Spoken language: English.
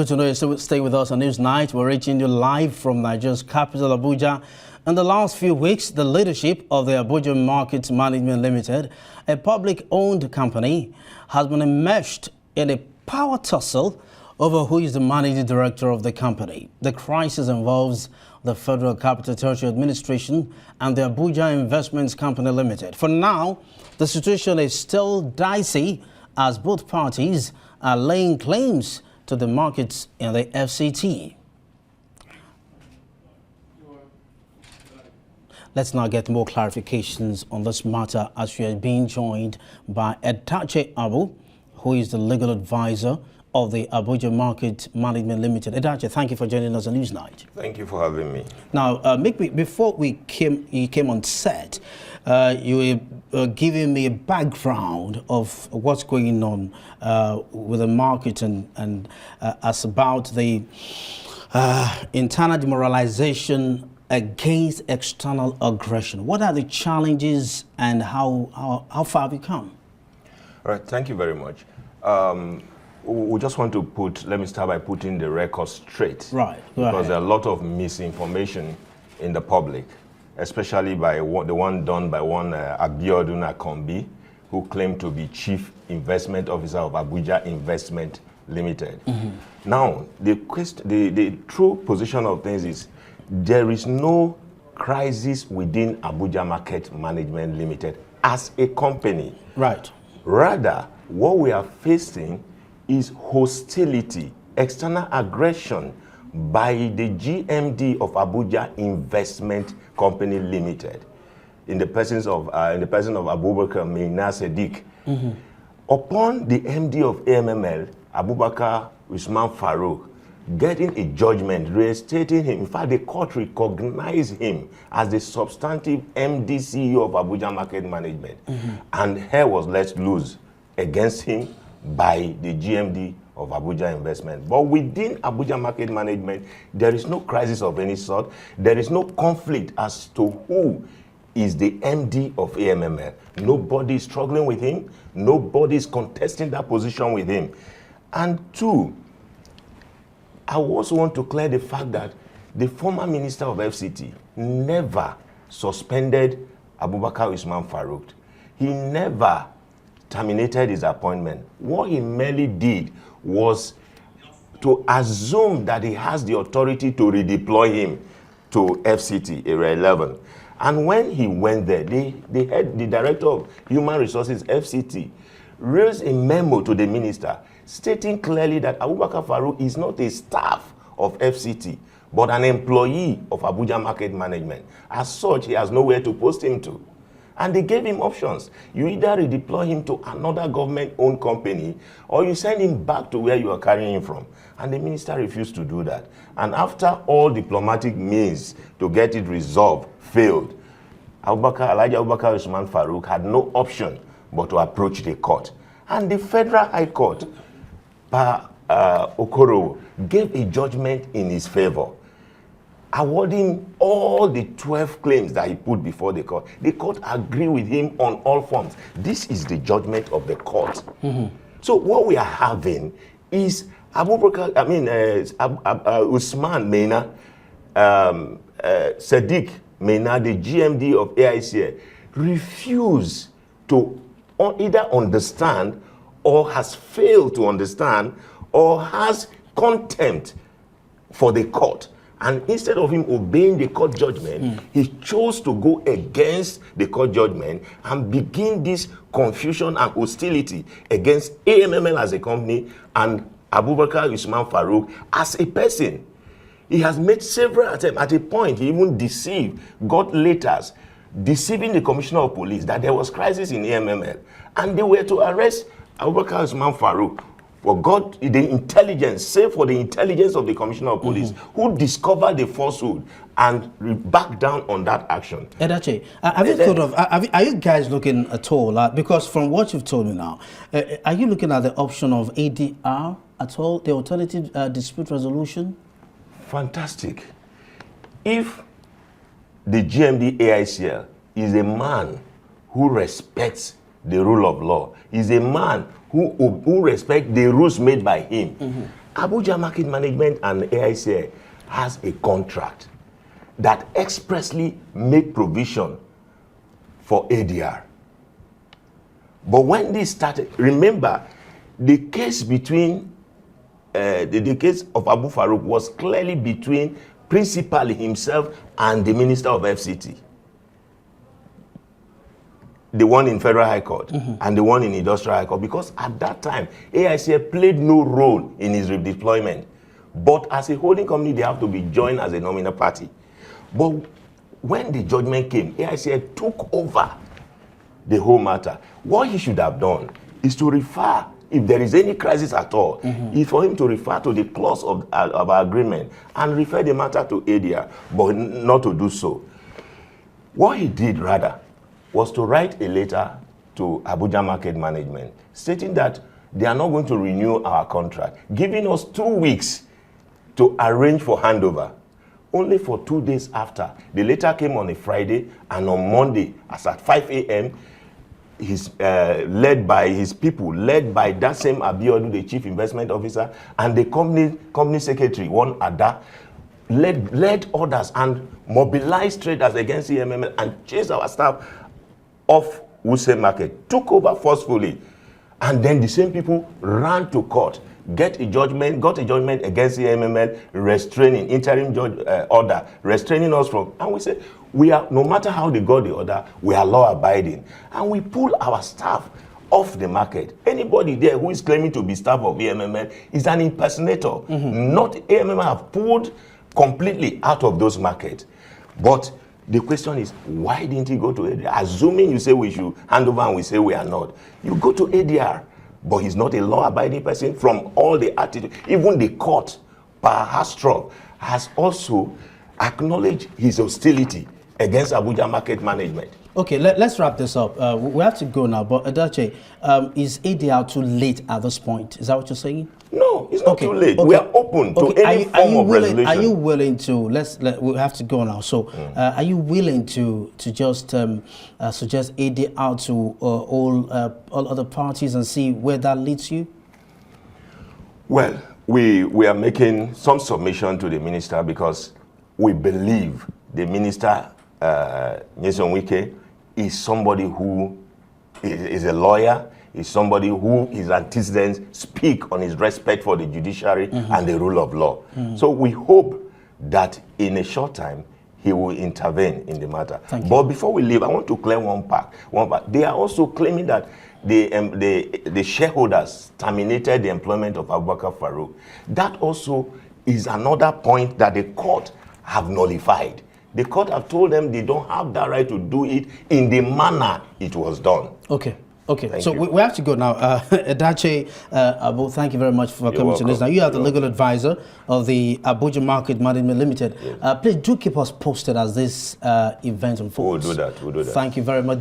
Good to know you still stay with us on Newsnight. We're reaching you live from Nigeria's capital, Abuja. In the last few weeks, the leadership of the Abuja Market Management Limited, a public-owned company, has been enmeshed in a power tussle over who is the managing director of the company. The crisis involves the Federal Capital Territory Administration and the Abuja Investments Company Limited. For now, the situation is still dicey as both parties are laying claims to the markets in the FCT. Let's now get more clarifications on this matter as we are being joined by Edache Abuh, who is the legal advisor of the Abuja Market Management Limited. Edache, thank you for joining us on Newsnight. Thank you for having me. Now, before you came on set, you were giving me a background of what's going on with the market and as about the internal demoralization against external aggression. What are the challenges and how far have you come? All right, thank you very much. We just want to let me start by putting the record straight. Right. Because there are a lot of misinformation in the public, especially by the one done by one Abiodun, who claimed to be Chief Investment Officer of Abuja Investment Limited. Now, the true position of things is there is no crisis within Abuja Market Management Limited as a company. Right. Rather, what we are facing is hostility, external aggression by the GMD of Abuja Investment Company Limited, in the person of Abubakar Sadiq. Upon the MD of AMML, Abubakar Usman Farouk, getting a judgment reinstating him. In fact, the court recognized him as the substantive MD CEO of Abuja Market Management, and hair was let loose against him by the GMD of Abuja Investment. But within Abuja Market Management, there is no crisis of any sort. There is no conflict as to who is the MD of AMML. Nobody is struggling with him. Nobody is contesting that position with him. And two, I also want to clear the fact that the former minister of FCT never suspended Abubakar Usman Farouk. He never terminated his appointment. What he merely did was to assume that he has the authority to redeploy him to FCT, Area 11. And when he went there, the director of Human Resources, FCT, raised a memo to the minister stating clearly that Abubakar Farouk is not a staff of FCT, but an employee of Abuja Market Management. As such, he has nowhere to post him to. And they gave him options. You either redeploy him to another government-owned company, or you send him back to where you are carrying him from. And the minister refused to do that. And after all diplomatic means to get it resolved failed, Elijah Abubakar Usman Farouk had no option but to approach the court. And the Federal High Court, Okoro, gave a judgment in his favor, awarding all the 12 claims that he put before the court. The court agreed with him on all forms. This is the judgment of the court. So what we are having is Usman Maina, Sadiq Maina, the GMD of AICA, refuse to either understand or has failed to understand or has contempt for the court. And instead of him obeying the court judgment, he chose to go against the court judgment and begin this confusion and hostility against AMML as a company and Abubakar Usman Farouk as a person. He has made several attempts. At a point, he even got letters deceiving the commissioner of police that there was crisis in AMML. And they were to arrest Abubakar Usman Farouk. For God, the intelligence, save for the intelligence of the commissioner of police, who discovered the falsehood and backed down on that action. Edache, have you thought of, are you guys looking at all, because from what you've told me now, are you looking at the option of ADR at all, the alternative dispute resolution? Fantastic. If the GMD AICL is a man who respects the rule of law. He's a man who respects the rules made by him. Abuja Market Management and AICA has a contract that expressly made provision for ADR. But when this started, remember, the case between the case of Abu Farouk was clearly between principally himself and the Minister of FCT. The one in Federal High Court and the one in Industrial High Court, because at that time, AICA played no role in his redeployment. But as a holding company, they have to be joined as a nominal party. But when the judgment came, AICA took over the whole matter. What he should have done is to refer, if there is any crisis at all, is for him to refer to the clause of our agreement and refer the matter to ADR, but not to do so. What he did rather was to write a letter to Abuja Market Management stating that they are not going to renew our contract, giving us 2 weeks to arrange for handover. Only for 2 days after, the letter came on a Friday, and on Monday, as at 5 a.m., led by his people, led by that same Abuh, the chief investment officer, and the company secretary, one Ada, led others and mobilized traders against EMML and chased our staff off Wuse Market, took over forcefully, and then the same people ran to court, got a judgment against EMML, restraining, interim judge order, restraining us from, and we said, we are, no matter how they got the order, we are law abiding, and we pull our staff off the market. Anybody there who is claiming to be staff of EMML is an impersonator. Not EMML have pulled completely out of those markets. But the question is, why didn't he go to ADR? Assuming you say we should hand over and we say we are not. You go to ADR, but he's not a law-abiding person from all the attitude. Even the court, per Hastrop, has also acknowledged his hostility against Abuja Market Management. Okay, let's wrap this up. We have to go now, but Edache, is ADR too late at this point? Is that what you're saying? No, it's not too late. We are open to any form of resolution. Are you willing to, we have to go now, so are you willing to just suggest ADR to all other parties and see where that leads you? Well, we are making some submission to the minister because we believe the minister, Nyesom Wike, is somebody who is a lawyer, is somebody who his antecedents speak on his respect for the judiciary and the rule of law. So we hope that in a short time he will intervene in the matter. But before we leave, I want to clear one part. They are also claiming that the shareholders terminated the employment of Abubakar Farouk. That also is another point that the court have nullified. The court have told them they don't have that right to do it in the manner it was done. Okay. Okay, so we have to go now. Edache, Abuh, thank you very much for coming to this. Now, you are the legal advisor of the Abuja Market Management Limited. Yes. Please do keep us posted as this event unfolds. We'll do that. Thank you very much.